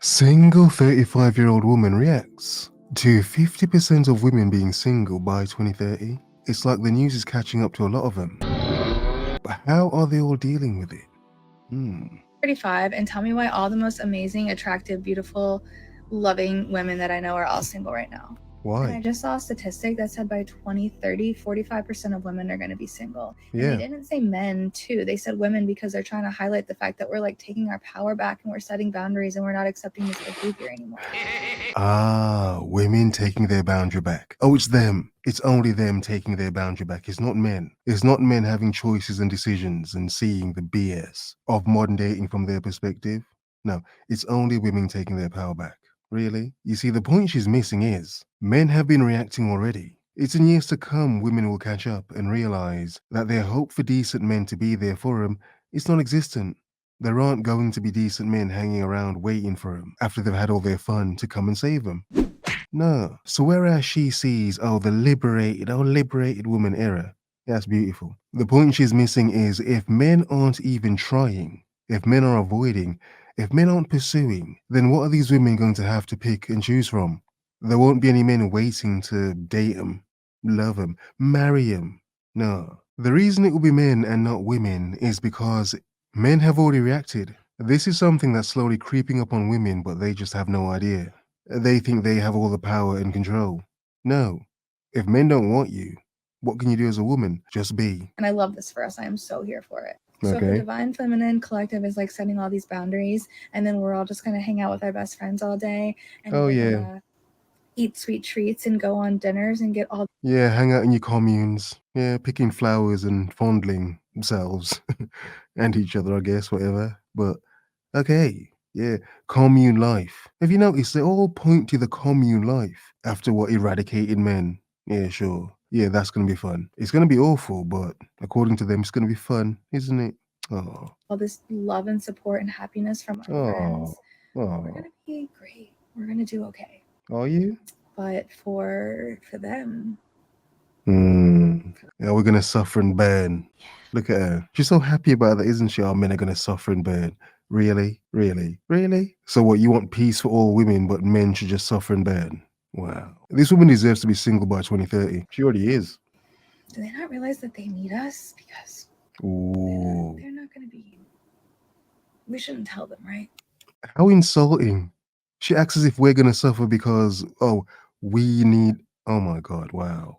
Single 35-year-old woman reacts to 50% of women being single by 2030. It's like the news is catching up to a lot of them. But how are they all dealing with it? 35 and tell me why all the most amazing, attractive, beautiful, loving women that I know are all single right now. Why? And I just saw a statistic that said by 2030, 45% of women are going to be single. Yeah. And they didn't say men too. They said women because they're trying to highlight the fact that we're like taking our power back and we're setting boundaries and we're not accepting this behavior anymore. Ah, women taking their boundary back. Oh, it's them. It's only them taking their boundary back. It's not men. It's not men having choices and decisions and seeing the BS of modern dating from their perspective. No, it's only women taking their power back. Really? You see, the point she's missing is men have been reacting already. It's in years to come women will catch up and realize that their hope for decent men to be there for them is non-existent. There aren't going to be decent men hanging around waiting for them after they've had all their fun to come and save them. No. So whereas she sees, the liberated woman era, that's beautiful. The point she's missing is if men aren't even trying, if men are avoiding, if men aren't pursuing, then what are these women going to have to pick and choose from? There won't be any men waiting to date them, love them, marry them. No. The reason it will be men and not women is because men have already reacted. This is something that's slowly creeping up on women, but they just have no idea. They think they have all the power and control. No. If men don't want you, what can you do as a woman? Just be. And I love this for us. I am so here for it. So if the Okay. Divine Feminine Collective is like setting all these boundaries, and then we're all just going to hang out with our best friends all day, and Oh, we're yeah. gonna eat sweet treats and go on dinners and get all Yeah, hang out in your communes. Yeah, picking flowers and fondling themselves and each other, I guess, whatever. But okay, yeah, commune life. Have you noticed they all point to the commune life after what eradicated men? Yeah, sure. Yeah, that's gonna be fun. It's gonna be awful, but according to them, it's gonna be fun, isn't it? Oh, all this love and support and happiness from our friends. We're oh. gonna be great. We're gonna do okay. Are you? But for them, Yeah, we're gonna suffer and burn. Look at her. She's so happy about that, isn't she? Our men are gonna suffer and burn. Really? Really? Really? So what, you want peace for all women, but men should just suffer and burn? Wow. This woman deserves to be single by 2030. She already is. do they not realize that they need us? Because Ooh. they're not gonna be. We shouldn't tell them, right? How insulting. She acts as if we're gonna suffer because, we need. Oh my God, wow.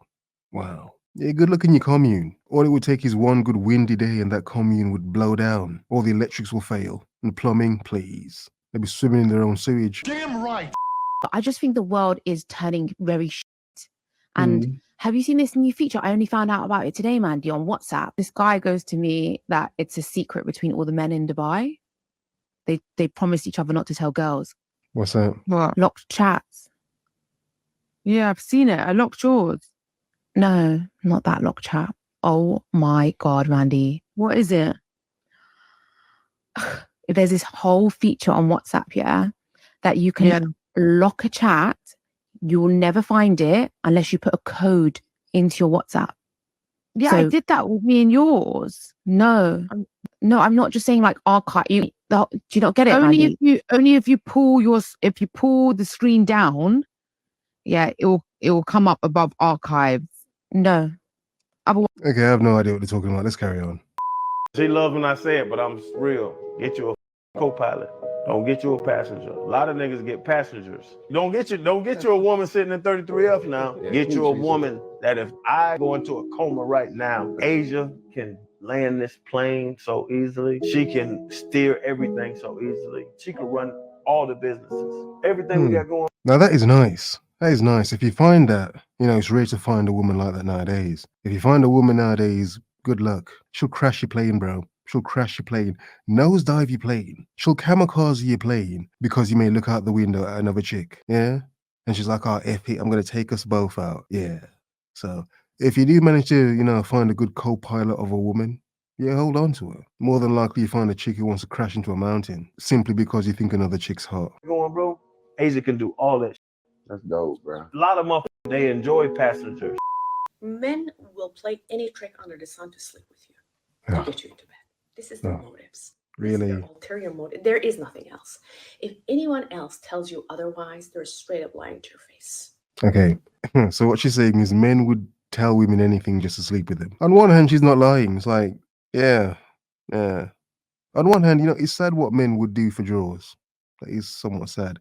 Wow. Yeah, good luck in your commune. All it would take is one good windy day and that commune would blow down. All the electrics will fail. And plumbing, please. They'll be swimming in their own sewage. Damn right. I just think the world is turning very shit. And have you seen this new feature? I only found out about it today, Mandy, on WhatsApp. This guy goes to me that it's a secret between all the men in Dubai. They promised each other not to tell girls. What's that? What? Locked chats. Yeah, I've seen it. I locked yours. No, not that locked chat. Oh my God, Mandy. What is it? There's this whole feature on WhatsApp, yeah, that you can lock a chat. You will never find it unless you put a code into your WhatsApp. Yeah, so, I did that with me and yours. No, I'm not just saying like archive. Do you not get it? Only if you pull the screen down, yeah, it will come up above archives. No. Okay, I have no idea what they're talking about. Let's carry on. She loves when I say it, but I'm real. Get you a co-pilot. Don't get you a passenger. A lot of niggas get passengers. Don't get you a woman sitting in 33F now. Get you a woman that if I go into a coma right now, Asia can land this plane so easily. She can steer everything so easily. She can run all the businesses. Everything we got going. Now that is nice. That is nice. If you find that, it's rare to find a woman like that nowadays. If you find a woman nowadays, good luck. She'll crash your plane, bro. She'll crash your plane, nosedive your plane. She'll kamikaze your plane because you may look out the window at another chick, yeah? And she's like, oh, F it, I'm going to take us both out, yeah. So if you do manage to, find a good co-pilot of a woman, yeah, hold on to her. More than likely you find a chick who wants to crash into a mountain simply because you think another chick's hot. Going, bro, Asia can do all that. That's dope, bro. A lot of motherfuckers, they enjoy passengers. Men will play any trick under the sun to sleep with you. To get you into bed. This is the motives. Really? Their ulterior motive. There is nothing else. If anyone else tells you otherwise, they're straight up lying to your face. Okay. So what she's saying is men would tell women anything just to sleep with them. On one hand, she's not lying. It's like, yeah. On one hand, it's sad what men would do for draws. That is somewhat sad.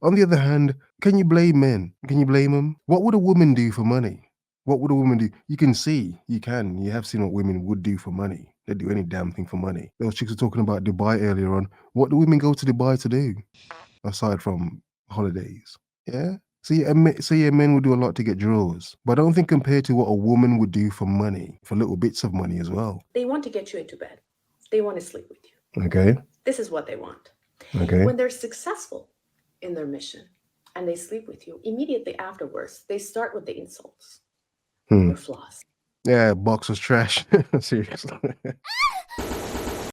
On the other hand, can you blame men? Can you blame them? What would a woman do for money? What would a woman do? You can see, you have seen what women would do for money. They'd do any damn thing for money. Those chicks were talking about Dubai earlier on. What do women go to Dubai to do? Aside from holidays. Yeah? So men would do a lot to get draws. But I don't think compared to what a woman would do for money, for little bits of money as well. They want to get you into bed. They want to sleep with you. Okay. This is what they want. Okay. When they're successful in their mission and they sleep with you, immediately afterwards, they start with the insults, your flaws. Yeah, box was trash. Seriously.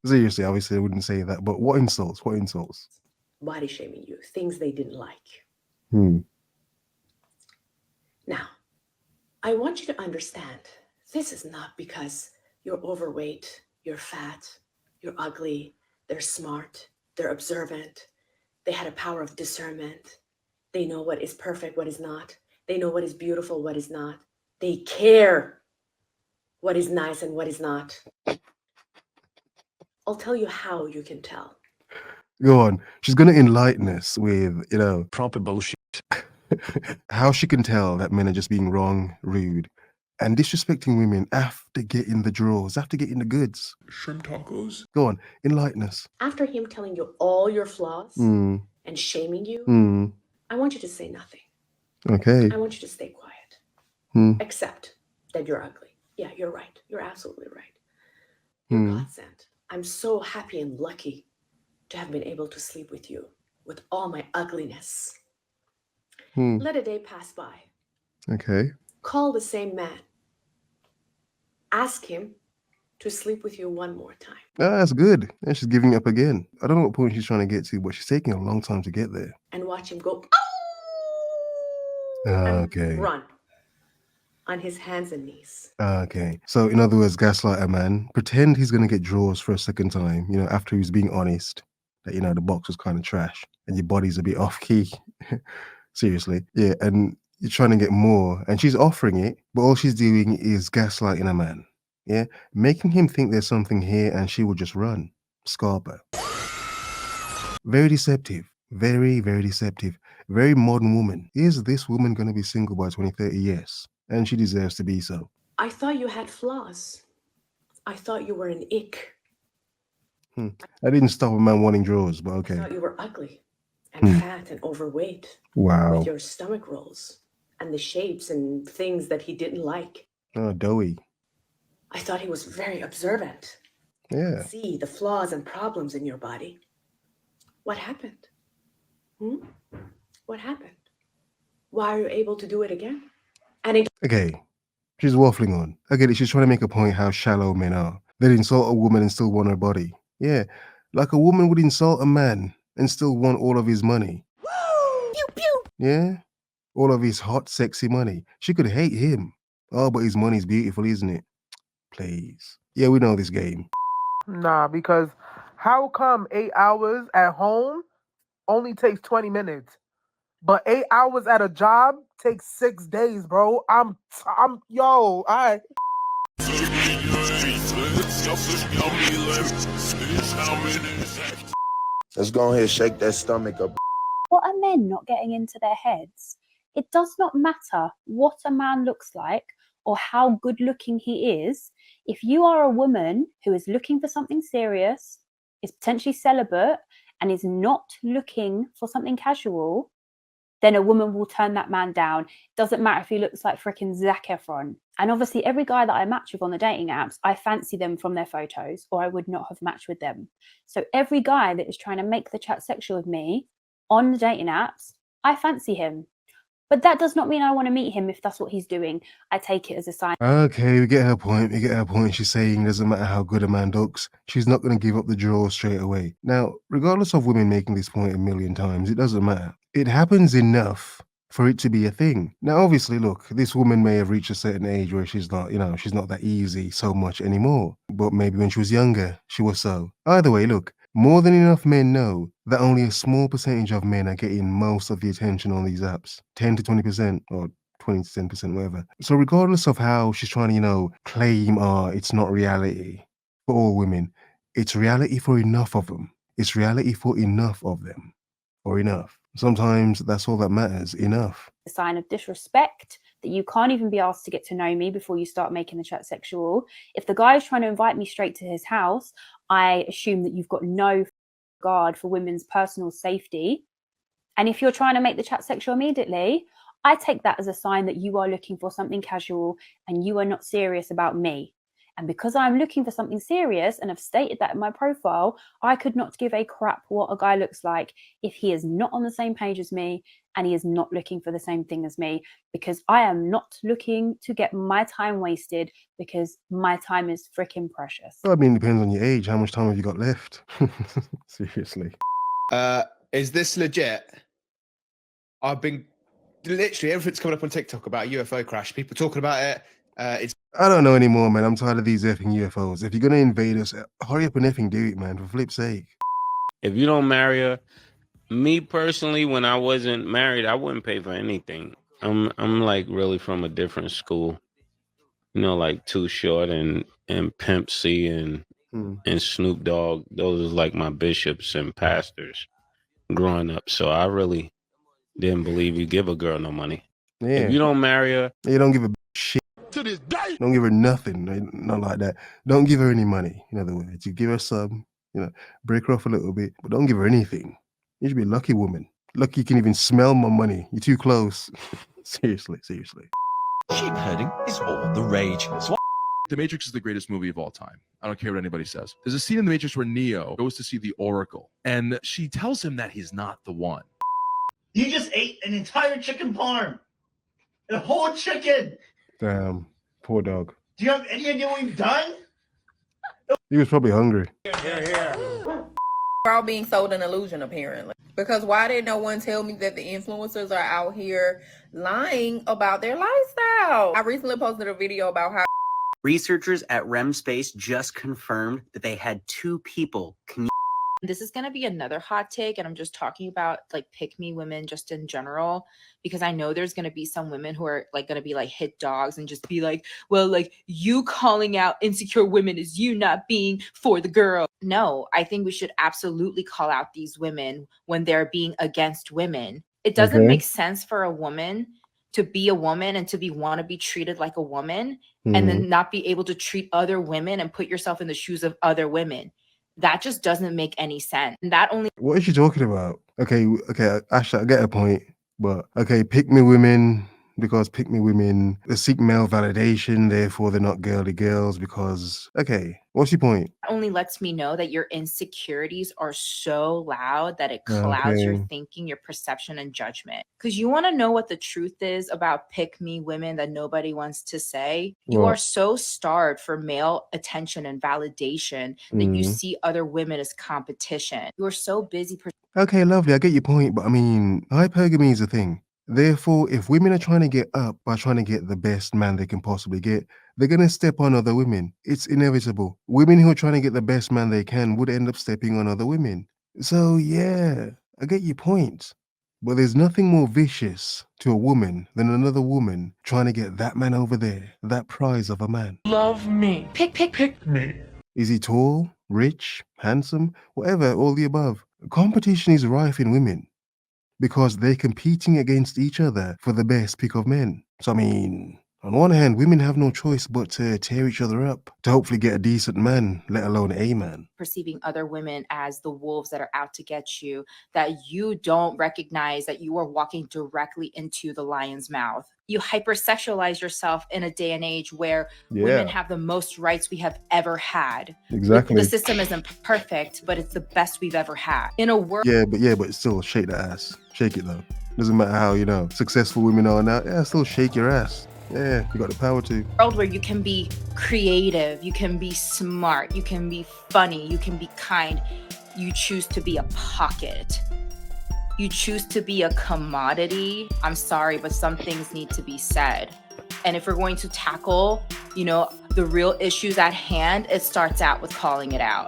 Seriously, obviously I wouldn't say that, but what insults? What insults? Body shaming you, things they didn't like. Now, I want you to understand, this is not because you're overweight, you're fat, you're ugly, they're smart, they're observant, they had a power of discernment. They know what is perfect, what is not. They know what is beautiful, what is not. They care what is nice and what is not. I'll tell you how you can tell. Go on. She's going to enlighten us with, proper bullshit. how she can tell that men are just being wrong, rude, and disrespecting women after getting the draws, after getting the goods. Shrimp tacos? Go on, enlighten us. After him telling you all your flaws and shaming you, I want you to say nothing. Okay. I want you to stay quiet. Accept that you're ugly. Yeah, you're right. You're absolutely right. You're God sent. I'm so happy and lucky to have been able to sleep with you with all my ugliness. Let a day pass by. Okay. Call the same man. Ask him to sleep with you one more time. That's good. And she's giving up again. I don't know what point she's trying to get to, but she's taking a long time to get there. And watch him go, Okay. and run on his hands and knees. Okay. So in other words, gaslight a man. Pretend he's going to get draws for a second time, after he's being honest that, the box was kind of trash and your body's a bit off key. Seriously. Yeah. And you're trying to get more and she's offering it, but all she's doing is gaslighting a man. Yeah. Making him think there's something here and she will just run. Scarper. Very deceptive. Very, very deceptive. Very modern woman. Is this woman going to be single by 2030? Yes. And she deserves to be so. I thought you had flaws. I thought you were an ick. I didn't stop a man wanting draws, but okay. I thought you were ugly and fat and overweight. Wow. With your stomach rolls and the shapes and things that he didn't like. Oh, doughy. I thought he was very observant. Yeah. See the flaws and problems in your body. What happened? What happened? Why are you able to do it again? Okay. She's waffling on. I get it. She's trying to make a point how shallow men are. They'd insult a woman and still want her body. Yeah. Like a woman would insult a man and still want all of his money. Woo! Pew, pew. Yeah. All of his hot, sexy money. She could hate him. Oh, but his money's beautiful, isn't it? Please. Yeah, we know this game. Nah, because how come 8 hours at home only takes 20 minutes, but 8 hours at a job takes 6 days, bro? Let's go ahead and shake that stomach up. What are men not getting into their heads? It does not matter what a man looks like or how good looking he is. If you are a woman who is looking for something serious, is potentially celibate, and is not looking for something casual, then a woman will turn that man down. Doesn't matter if he looks like freaking Zac Efron. And obviously every guy that I match with on the dating apps, I fancy them from their photos, or I would not have matched with them. So every guy that is trying to make the chat sexual with me on the dating apps, I fancy him. But that does not mean I want to meet him if that's what he's doing. I take it as a sign. Okay, we get her point. She's saying it doesn't matter how good a man looks. She's not going to give up the draw straight away. Now, regardless of women making this point a million times, it doesn't matter. It happens enough for it to be a thing. Now, obviously, look, this woman may have reached a certain age where she's not, she's not that easy so much anymore. But maybe when she was younger, she was so. Either way, look, more than enough men know that only a small percentage of men are getting most of the attention on these apps, 10 to 20%, or 20 to 10%, whatever. So regardless of how she's trying to, claim, it's not reality for all women, it's reality for enough of them. It's reality for enough of them, or enough. Sometimes that's all that matters, enough. A sign of disrespect that you can't even be asked to get to know me before you start making the chat sexual. If the guy is trying to invite me straight to his house, I assume that you've got no regard for women's personal safety. And if you're trying to make the chat sexual immediately, I take that as a sign that you are looking for something casual and you are not serious about me. And because I'm looking for something serious and have stated that in my profile, I could not give a crap what a guy looks like if he is not on the same page as me and he is not looking for the same thing as me, because I am not looking to get my time wasted, because my time is freaking precious. Well, I mean, it depends on your age. How much time have you got left? Seriously. Is this legit? I've been literally everything's coming up on TikTok about a UFO crash. People talking about it. I don't know anymore, man. I'm tired of these effing UFOs. If you're gonna invade us, hurry up and effing do it, man, for flip's sake. If you don't marry her, me personally, when I wasn't married, I wouldn't pay for anything. I'm like really from a different school. You know, like Too Short and Pimp C and Snoop Dogg. Those are like my bishops and pastors growing up. So I really didn't believe you give a girl no money. Yeah. If you don't marry her, you don't give a shit. To this day. Don't give her nothing. Not like that. Don't give her any money. In other words, you give her some, break her off a little bit, but don't give her anything. You should be a lucky woman. Lucky you can even smell my money. You're too close. Seriously. Sheep herding is all the rage. The Matrix is the greatest movie of all time. I don't care what anybody says. There's a scene in The Matrix where Neo goes to see the Oracle, and she tells him that he's not the one. You just ate an entire chicken parm. A whole chicken. Damn, poor dog. Do you have any idea what you've done? He was probably hungry. We're all being sold an illusion, apparently. Because why did no one tell me that the influencers are out here lying about their lifestyle? I recently posted a video about how researchers at REM Space just confirmed that they had 2 people This is going to be another hot take, and I'm just talking about like pick me women just in general, because I know there's going to be some women who are like going to be like hit dogs and just be like, well, like you calling out insecure women is you not being for the girl. No, I think we should absolutely call out these women when they're being against women. It doesn't make sense for a woman to be a woman and to want to be treated like a woman and then not be able to treat other women and put yourself in the shoes of other women. That just doesn't make any sense. And that only. What is she talking about? Okay, Asha, I get a point, but okay, pick me women, because pick me women they seek male validation, therefore they're not girly girls. Because what's your point? Only lets me know that your insecurities are so loud that it clouds your thinking, your perception, and judgment. Because you want to know what the truth is about pick me women that nobody wants to say. You are so starved for male attention and validation that you see other women as competition. You are so busy. Okay, lovely, I get your point, but I mean, hypergamy is a thing. Therefore, if women are trying to get up by trying to get the best man they can possibly get, they're going to step on other women. It's inevitable. Women who are trying to get the best man they can would end up stepping on other women. So yeah, I get your point. But there's nothing more vicious to a woman than another woman trying to get that man over there, that prize of a man. Love me. Pick me. Is he tall, rich, handsome, whatever, all the above? Competition is rife in women, because they're competing against each other for the best pick of men. So, I mean, on one hand, women have no choice but to tear each other up to hopefully get a decent man, let alone a man. Perceiving other women as the wolves that are out to get you, that you don't recognize that you are walking directly into the lion's mouth. You hypersexualize yourself in a day and age where women have the most rights we have ever had. Exactly. The system isn't perfect, but it's the best we've ever had. In a world. But still shake that ass. Shake it though. Doesn't matter how, successful women are now. Yeah, still shake your ass. Yeah, you got the power to. World where you can be creative, you can be smart, you can be funny, you can be kind. You choose to be a pocket. you choose to be a commodity, I'm sorry, but some things need to be said. And if we're going to tackle, you know, the real issues at hand, it starts out with calling it out.